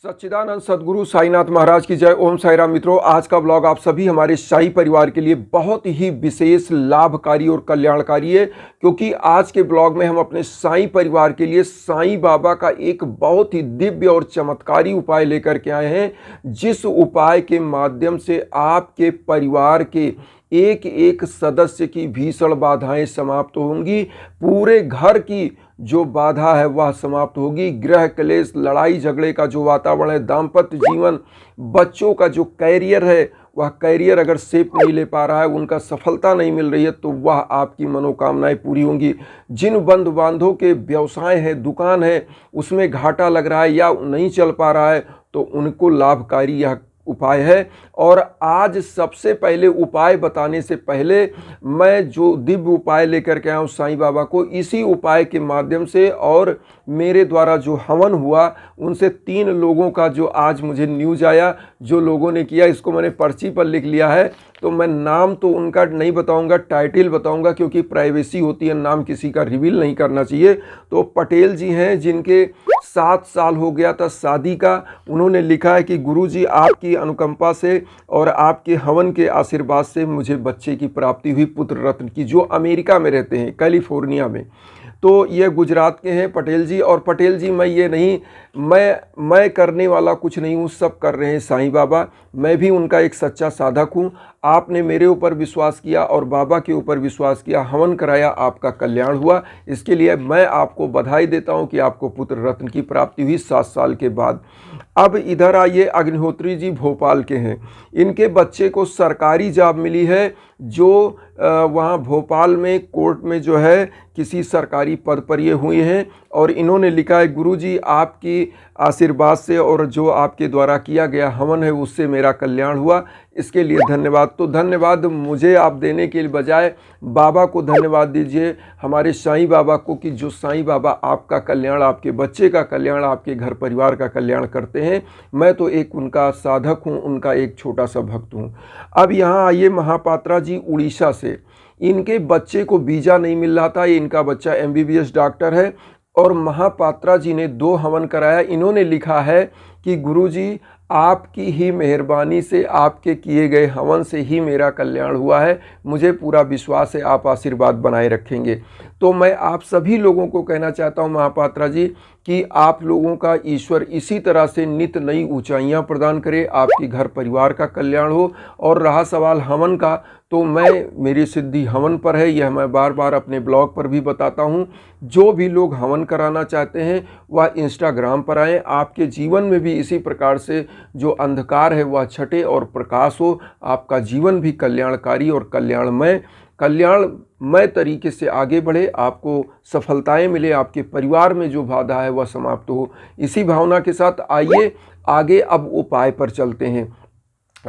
सच्चिदानंद सद्गुरु साईनाथ महाराज की जय। ओम साई राम। मित्रों, आज का ब्लॉग आप सभी हमारे साई परिवार के लिए बहुत ही विशेष, लाभकारी और कल्याणकारी है, क्योंकि आज के ब्लॉग में हम अपने साई परिवार के लिए साईं बाबा का एक बहुत ही दिव्य और चमत्कारी उपाय लेकर के आए हैं, जिस उपाय के माध्यम से आपके परिवार के एक एक सदस्य की भीषण बाधाएं समाप्त होंगी। पूरे घर की जो बाधा है वह समाप्त होगी। गृह क्लेश, लड़ाई झगड़े का जो वातावरण है, दाम्पत्य जीवन, बच्चों का जो कैरियर है, वह कैरियर अगर शेप नहीं ले पा रहा है, उनका सफलता नहीं मिल रही है, तो वह आपकी मनोकामनाएं पूरी होंगी। जिन बंधु बांधों के व्यवसाय है, दुकान है, उसमें घाटा लग रहा है या नहीं चल पा रहा है, तो उनको लाभकारी यह उपाय है। और आज सबसे पहले उपाय बताने से पहले मैं जो दिव्य उपाय लेकर के आया हूँ साईं बाबा को, इसी उपाय के माध्यम से और मेरे द्वारा जो हवन हुआ उनसे 3 लोगों का जो आज मुझे न्यूज़ आया, जो लोगों ने किया, इसको मैंने पर्ची पर लिख लिया है। तो मैं नाम तो उनका नहीं बताऊंगा, टाइटल बताऊंगा, क्योंकि प्राइवेसी होती है, नाम किसी का रिवील नहीं करना चाहिए। तो पटेल जी हैं, जिनके 7 साल हो गया था शादी का। उन्होंने लिखा है कि गुरुजी, आपकी अनुकंपा से और आपके हवन के आशीर्वाद से मुझे बच्चे की प्राप्ति हुई, पुत्र रत्न की, जो अमेरिका में रहते हैं, कैलिफोर्निया में। तो ये गुजरात के हैं पटेल जी। और पटेल जी, मैं करने वाला कुछ नहीं हूँ, सब कर रहे हैं साईं बाबा। मैं भी उनका एक सच्चा साधक हूँ। आपने मेरे ऊपर विश्वास किया और बाबा के ऊपर विश्वास किया, हवन कराया, आपका कल्याण हुआ। इसके लिए मैं आपको बधाई देता हूँ कि आपको पुत्र रत्न की प्राप्ति हुई 7 साल के बाद। अब इधर आइए, अग्निहोत्री जी भोपाल के हैं। इनके बच्चे को सरकारी जॉब मिली है, जो वहाँ भोपाल में कोर्ट में जो है किसी सरकारी पद पर ये हुए हैं। और इन्होंने लिखा है, गुरुजी, आपकी आशीर्वाद से और जो आपके द्वारा किया गया हवन है उससे मेरा कल्याण हुआ, इसके लिए धन्यवाद। तो धन्यवाद मुझे आप देने के बजाय बाबा को धन्यवाद दीजिए, हमारे साईं बाबा को, कि जो साईं बाबा आपका कल्याण, आपके बच्चे का कल्याण, आपके घर परिवार का कल्याण करते हैं। मैं तो एक उनका साधक हूँ, उनका एक छोटा सा भक्त हूँ। अब यहाँ आइए, महापात्रा जी उड़ीसा से। इनके बच्चे को वीज़ा नहीं मिल रहा था। ये इनका बच्चा MBBS डॉक्टर है और महापात्रा जी ने 2 हवन कराया। इन्होंने लिखा है कि गुरुजी, आपकी ही मेहरबानी से, आपके किए गए हवन से ही मेरा कल्याण हुआ है। मुझे पूरा विश्वास है आप आशीर्वाद बनाए रखेंगे। तो मैं आप सभी लोगों को कहना चाहता हूं महापात्रा जी, कि आप लोगों का ईश्वर इसी तरह से नित नई ऊंचाइयां प्रदान करे, आपके घर परिवार का कल्याण हो। और रहा सवाल हवन का, तो मेरी सिद्धि हवन पर है, यह मैं बार बार अपने ब्लॉग पर भी बताता हूं। जो भी लोग हवन कराना चाहते हैं वह इंस्टाग्राम पर आएँ। आपके जीवन में भी इसी प्रकार से जो अंधकार है वह छटे और प्रकाश हो, आपका जीवन भी कल्याणकारी और कल्याणमय तरीके से आगे बढ़े, आपको सफलताएं मिले, आपके परिवार में जो बाधा है वह समाप्त हो। इसी भावना के साथ आइए आगे अब उपाय पर चलते हैं।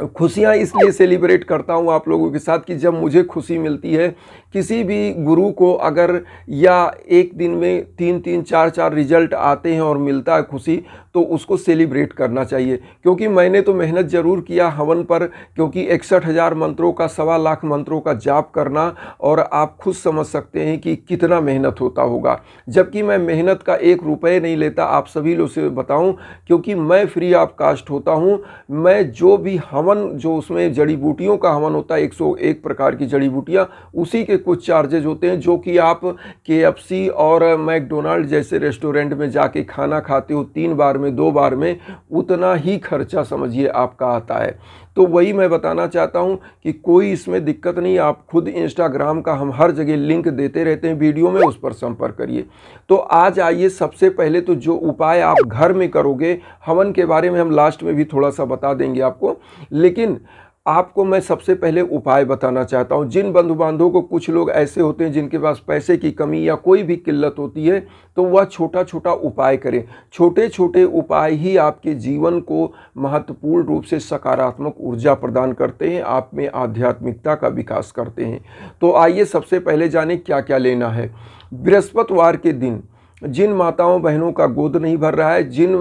खुशियाँ इसलिए सेलिब्रेट करता हूँ आप लोगों के साथ कि जब मुझे खुशी मिलती है, किसी भी गुरु को अगर या एक दिन में 3-3, 4-4 रिजल्ट आते हैं और मिलता है खुशी, तो उसको सेलिब्रेट करना चाहिए। क्योंकि मैंने तो मेहनत ज़रूर किया हवन पर, क्योंकि 61,000 मंत्रों का, 1.25 लाख मंत्रों का जाप करना, और आप खुद समझ सकते हैं कि कितना मेहनत होता होगा। जबकि मैं मेहनत का 1 रुपये नहीं लेता, आप सभी लोग से बताऊं, क्योंकि मैं फ्री ऑफ कास्ट होता हूं। मैं जो भी हवन, जो उसमें जड़ी बूटियों का हवन होता है, 101 प्रकार की जड़ी बूटियाँ, उसी के कुछ चार्जेज होते हैं, जो कि आप KFC और मैकडोनाल्ड जैसे रेस्टोरेंट में जाके खाना खाते हो 3 बार में, 2 बार में, उतना ही खर्चा समझिए आपका आता है। तो वही मैं बताना चाहता हूं कि कोई इसमें दिक्कत नहीं। आप खुद इंस्टाग्राम का हम हर जगह लिंक देते रहते हैं वीडियो में, उस पर संपर्क करिए। तो आज आइए, सबसे पहले तो जो उपाय आप घर में करोगे, हवन के बारे में हम लास्ट में भी थोड़ा सा बता देंगे आपको, लेकिन आपको मैं सबसे पहले उपाय बताना चाहता हूं। जिन बंधु बांधवों को, कुछ लोग ऐसे होते हैं जिनके पास पैसे की कमी या कोई भी किल्लत होती है, तो वह छोटा छोटा उपाय करें। छोटे छोटे उपाय ही आपके जीवन को महत्वपूर्ण रूप से सकारात्मक ऊर्जा प्रदान करते हैं, आप में आध्यात्मिकता का विकास करते हैं। तो आइए सबसे पहले जानें क्या क्या लेना है। बृहस्पतिवार के दिन जिन माताओं बहनों का गोद नहीं भर रहा है, जिन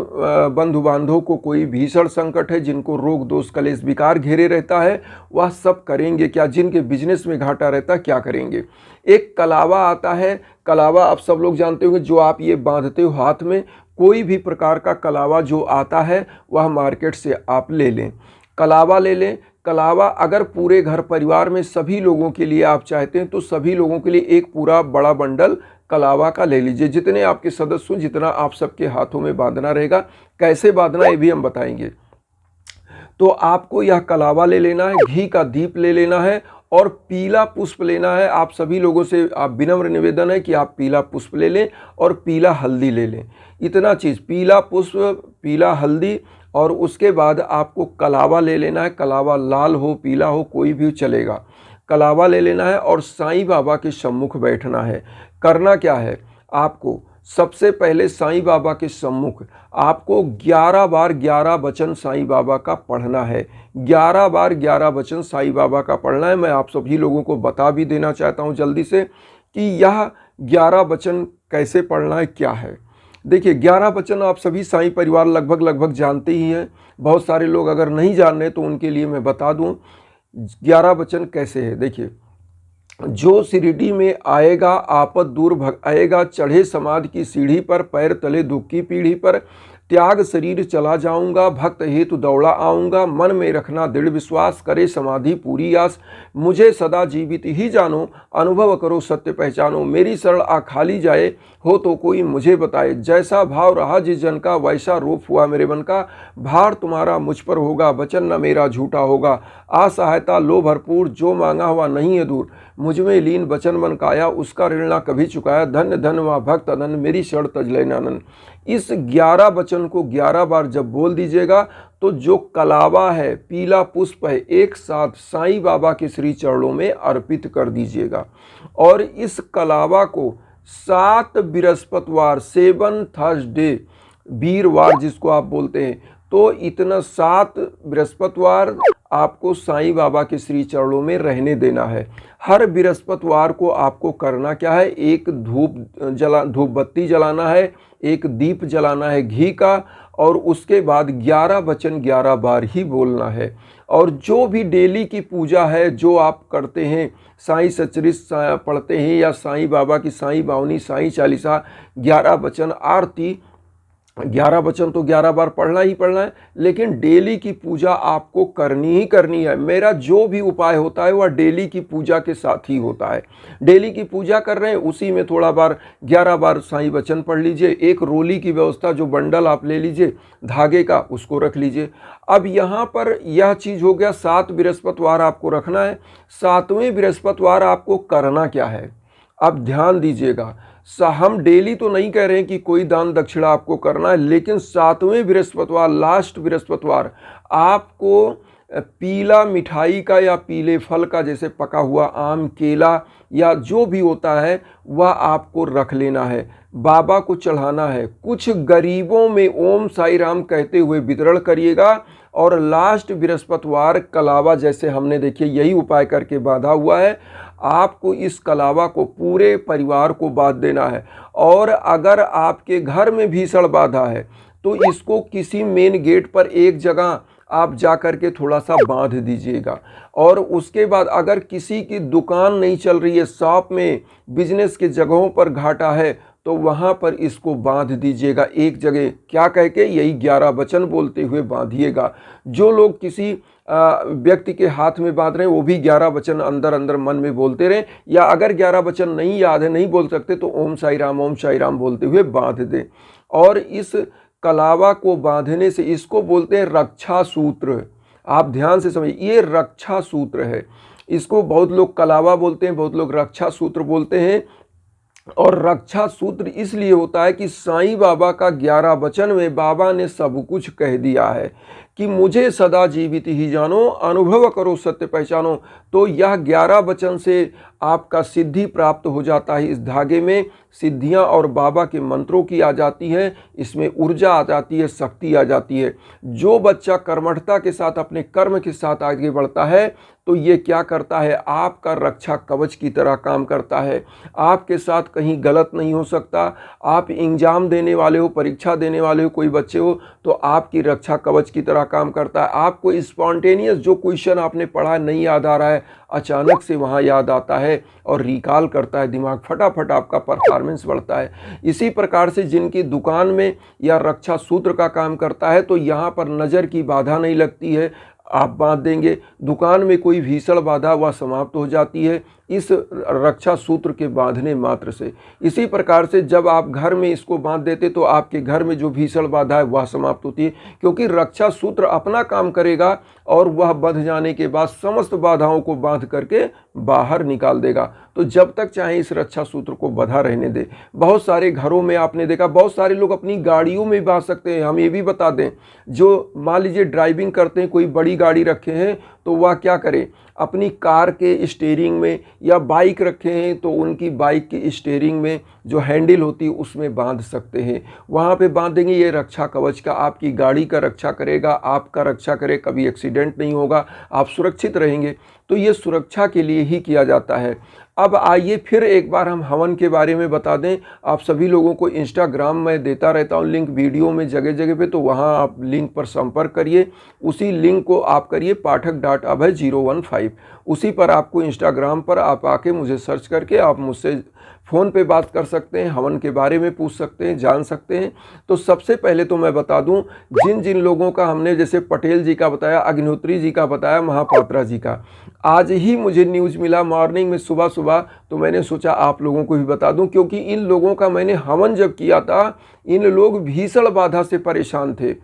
बंधु बांधवों को कोई भीषण संकट है, जिनको रोग दोष कलेश विकार घेरे रहता है, वह सब करेंगे क्या? जिनके बिजनेस में घाटा रहता है क्या करेंगे? एक कलावा आता है, कलावा आप सब लोग जानते होंगे, जो आप ये बांधते हो हाथ में, कोई भी प्रकार का कलावा जो आता है वह मार्केट से आप ले लें, कलावा ले लें। कलावा अगर पूरे घर परिवार में सभी लोगों के लिए आप चाहते हैं तो सभी लोगों के लिए एक पूरा बड़ा बंडल कलावा का ले लीजिए, जितने आपके सदस्य, जितना आप सबके हाथों में बांधना रहेगा। कैसे बांधना ये भी हम बताएंगे। तो आपको यह कलावा ले लेना है, घी का दीप ले लेना है और पीला पुष्प लेना है। आप सभी लोगों से आप विनम्र निवेदन है कि आप पीला पुष्प ले लें और पीला हल्दी ले लें। इतना चीज़, पीला पुष्प, पीला हल्दी, और उसके बाद आपको कलावा ले लेना है। कलावा लाल हो पीला हो कोई भी चलेगा, कलावा ले लेना है और साईं बाबा के सम्मुख बैठना है। करना क्या है, आपको सबसे पहले साईं बाबा के सम्मुख आपको 11 बार 11 वचन साईं बाबा का पढ़ना है। 11 बार 11 वचन साईं बाबा का पढ़ना है। मैं आप सभी लोगों को बता भी देना चाहता हूं जल्दी से कि यह 11 वचन कैसे पढ़ना है, क्या है। देखिए 11 वचन आप सभी साईं परिवार लगभग जानते ही हैं। बहुत सारे लोग अगर नहीं जान रहे तो उनके लिए मैं बता दूं 11 वचन कैसे है। देखिए, जो शिरडी में आएगा आपद दूर भगाएगा, चढ़े समाधि की सीढ़ी पर, पैर तले दुख की पीढ़ी पर, त्याग शरीर चला जाऊंगा, भक्त हेतु दौड़ा आऊंगा, मन में रखना दृढ़ विश्वास, करे समाधि पूरी आस, मुझे सदा जीवित ही जानो, अनुभव करो सत्य पहचानो, मेरी शरण आ खाली जाए, हो तो कोई मुझे बताए, जैसा भाव रहा जिस जन का, वैसा रूप हुआ मेरे मन का, भार तुम्हारा मुझ पर होगा, वचन न मेरा झूठा होगा, आ सहायता लो भरपूर, जो मांगा हुआ नहीं है दूर, मुझ में लीन वचन मन काया, उसका ऋण ना कभी चुकाया, धन्य धन्य वह भक्त अनन, मेरी शरण तज लेना आनंद। इस 11 वचन को 11 बार जब बोल दीजिएगा तो जो कलावा है, पीला पुष्प है, एक साथ साईं बाबा के श्री चरणों में अर्पित कर दीजिएगा। और इस कलावा को 7 बृहस्पतिवार, 7 थर्सडे, वीरवार जिसको आप बोलते हैं, तो इतना 7 बृहस्पतिवार आपको साईं बाबा के श्री चरणों में रहने देना है। हर बृहस्पतिवार को आपको करना क्या है, एक धूप बत्ती जलाना है, एक दीप जलाना है घी का, और उसके बाद 11 वचन 11 बार ही बोलना है। और जो भी डेली की पूजा है जो आप करते हैं, साईं सचरित पढ़ते हैं या साईं बाबा की साईं बावनी, साईं चालीसा, 11 वचन आरती, 11 वचन तो 11 बार पढ़ना ही पढ़ना है, लेकिन डेली की पूजा आपको करनी ही करनी है। मेरा जो भी उपाय होता है वह डेली की पूजा के साथ ही होता है। डेली की पूजा कर रहे हैं, उसी में थोड़ा बार 11 बार साईं वचन पढ़ लीजिए। एक रोली की व्यवस्था, जो बंडल आप ले लीजिए धागे का, उसको रख लीजिए। अब यहाँ पर यह चीज़ हो गया, 7 बृहस्पतिवार आपको रखना है। 7वें बृहस्पतिवार आपको करना क्या है, अब ध्यान दीजिएगा। हम डेली तो नहीं कह रहे हैं कि कोई दान दक्षिणा आपको करना है, लेकिन 7वें बृहस्पतिवार, लास्ट बृहस्पतिवार, आपको पीला मिठाई का या पीले फल का, जैसे पका हुआ आम, केला या जो भी होता है, वह आपको रख लेना है, बाबा को चढ़ाना है। कुछ गरीबों में ओम साई राम कहते हुए वितरण करिएगा। और लास्ट बृहस्पतिवार कलावा, जैसे हमने देखिए यही उपाय करके बांधा हुआ है, आपको इस कलावा को पूरे परिवार को बांध देना है। और अगर आपके घर में भीषण बाधा है तो इसको किसी मेन गेट पर एक जगह आप जा कर के थोड़ा सा बांध दीजिएगा। और उसके बाद अगर किसी की दुकान नहीं चल रही है, शॉप में, बिजनेस के जगहों पर घाटा है, तो वहाँ पर इसको बांध दीजिएगा एक जगह। क्या कह के, यही 11 वचन बोलते हुए बांधिएगा। जो लोग किसी व्यक्ति के हाथ में बांध रहे हैं वो भी 11 वचन अंदर अंदर मन में बोलते रहें, या अगर 11 वचन नहीं याद है, नहीं बोल सकते, तो ओम साई राम बोलते हुए बांध दें। और इस कलावा को बांधने से, इसको बोलते हैं रक्षा सूत्र। आप ध्यान से समझिए, ये रक्षा सूत्र है। इसको बहुत लोग कलावा बोलते हैं, बहुत लोग रक्षा सूत्र बोलते हैं। और रक्षा सूत्र इसलिए होता है कि साईं बाबा का 11 वचन में बाबा ने सब कुछ कह दिया है कि मुझे सदा जीवित ही जानो, अनुभव करो सत्य पहचानो। तो यह 11 वचन से आपका सिद्धि प्राप्त हो जाता है। इस धागे में सिद्धियां और बाबा के मंत्रों की आ जाती है, इसमें ऊर्जा आ जाती है, शक्ति आ जाती है। जो बच्चा कर्मठता के साथ अपने कर्म के साथ आगे बढ़ता है तो ये क्या करता है, आपका रक्षा कवच की तरह काम करता है। आपके साथ कहीं गलत नहीं हो सकता। आप एग्जाम देने वाले हो, परीक्षा देने वाले हो, कोई बच्चे हो, तो आपकी रक्षा कवच की तरह काम करता है। आपको स्पॉन्टेनियस जो क्वेश्चन आपने पढ़ा नहीं याद आ रहा है, अचानक से वहाँ याद आता है और रिकॉल करता है दिमाग, फटाफट आपका परफॉर्मेंस बढ़ता है। इसी प्रकार से जिनकी दुकान में या रक्षा सूत्र का काम करता है तो यहाँ पर नज़र की बाधा नहीं लगती है, आप बांध देंगे। दुकान में कोई भीषण बाधा वह समाप्त हो जाती है इस रक्षा सूत्र के बांधने मात्र से। इसी प्रकार से जब आप घर में इसको बांध देते तो आपके घर में जो भीषण बाधा है वह समाप्त होती है, क्योंकि रक्षा सूत्र अपना काम करेगा और वह बंध जाने के बाद समस्त बाधाओं को बांध करके बाहर निकाल देगा। तो जब तक चाहे इस रक्षा सूत्र को बंधा रहने दे। बहुत सारे घरों में आपने देखा, बहुत सारे लोग अपनी गाड़ियों में बांध सकते हैं। हम ये भी बता दें, जो मान लीजिए ड्राइविंग करते हैं, कोई बड़ी गाड़ी रखे हैं तो वह क्या करे, अपनी कार के स्टीयरिंग में, या बाइक रखे हैं तो उनकी बाइक की स्टीयरिंग में जो हैंडल होती है उसमें बांध सकते हैं। वहाँ पे बांध देंगे, ये रक्षा कवच का आपकी गाड़ी का रक्षा करेगा, आपका रक्षा करे, कभी एक्सीडेंट नहीं होगा, आप सुरक्षित रहेंगे। तो ये सुरक्षा के लिए ही किया जाता है। अब आइए फिर एक बार हम हवन के बारे में बता दें। आप सभी लोगों को इंस्टाग्राम में देता रहता हूँ लिंक वीडियो में जगह जगह पे, तो वहाँ आप लिंक पर संपर्क करिए। उसी लिंक को आप करिए pathak.abhay015, उसी पर आपको इंस्टाग्राम पर आप आके मुझे सर्च करके आप मुझसे फ़ोन पे बात कर सकते हैं, हवन के बारे में पूछ सकते हैं, जान सकते हैं। तो सबसे पहले तो मैं बता दूं, जिन जिन लोगों का हमने जैसे पटेल जी का बताया, अग्निहोत्री जी का बताया, महापात्रा जी का, आज ही मुझे न्यूज़ मिला मॉर्निंग में सुबह सुबह, तो मैंने सोचा आप लोगों को भी बता दूं, क्योंकि इन लोगों का मैंने हवन जब किया था, इन लोग भीषण बाधा से परेशान थे।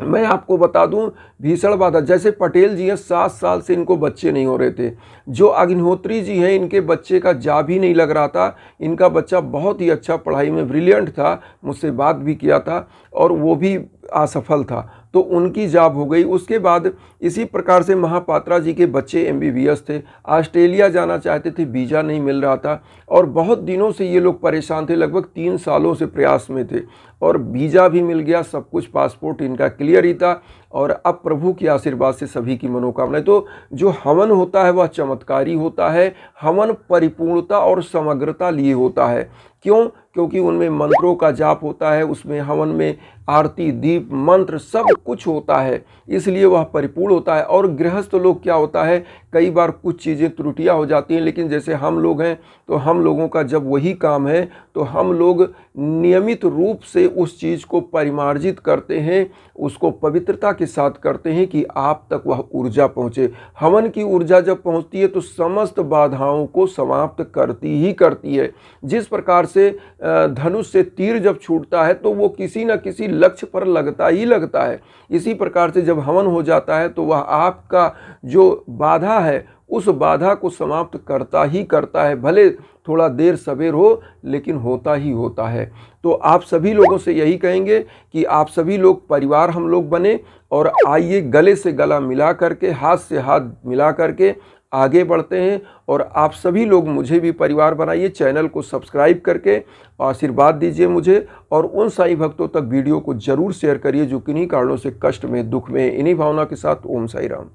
मैं आपको बता दूं, भीषण बाधा, जैसे पटेल जी हैं 7 साल से इनको बच्चे नहीं हो रहे थे। जो अग्निहोत्री जी हैं इनके बच्चे का जा भी नहीं लग रहा था। इनका बच्चा बहुत ही अच्छा पढ़ाई में ब्रिलियंट था, मुझसे बात भी किया था और वो भी असफल था, तो उनकी जॉब हो गई। उसके बाद इसी प्रकार से महापात्रा जी के बच्चे MBBS थे, ऑस्ट्रेलिया जाना चाहते थे, वीज़ा नहीं मिल रहा था और बहुत दिनों से ये लोग परेशान थे, लगभग 3 सालों से प्रयास में थे और वीज़ा भी मिल गया, सब कुछ पासपोर्ट इनका क्लियर ही था और अब प्रभु के आशीर्वाद से सभी की मनोकामनाएं। तो जो हवन होता है वह चमत्कारी होता है। हवन परिपूर्णता और समग्रता लिए होता है। क्यों? क्योंकि उनमें मंत्रों का जाप होता है, उसमें हवन में आरती, दीप, मंत्र सब कुछ होता है, इसलिए वह परिपूर्ण होता है। और गृहस्थ लोग क्या होता है, कई बार कुछ चीज़ें त्रुटियां हो जाती हैं, लेकिन जैसे हम लोग हैं तो हम लोगों का जब वही काम है तो हम लोग नियमित रूप से उस चीज़ को परिमार्जित करते हैं, उसको पवित्रता के साथ करते हैं कि आप तक वह ऊर्जा पहुँचे। हवन की ऊर्जा जब पहुँचती है तो समस्त बाधाओं को समाप्त करती ही करती है। जिस प्रकार से धनुष से तीर जब छूटता है तो वो किसी न किसी लक्ष्य पर लगता ही लगता है, इसी प्रकार से जब हवन हो जाता है तो वह आपका जो बाधा है उस बाधा को समाप्त करता ही करता है, भले थोड़ा देर सवेर हो लेकिन होता ही होता है। तो आप सभी लोगों से यही कहेंगे कि आप सभी लोग परिवार हम लोग बने और आइए गले से गला मिला करके, हाथ से हाथ मिला करके आगे बढ़ते हैं। और आप सभी लोग मुझे भी परिवार बनाइए, चैनल को सब्सक्राइब करके आशीर्वाद दीजिए मुझे, और उन साईं भक्तों तक वीडियो को जरूर शेयर करिए जो किन्हीं कारणों से कष्ट में, दुख में। इन्हीं भावना के साथ ओम साई राम।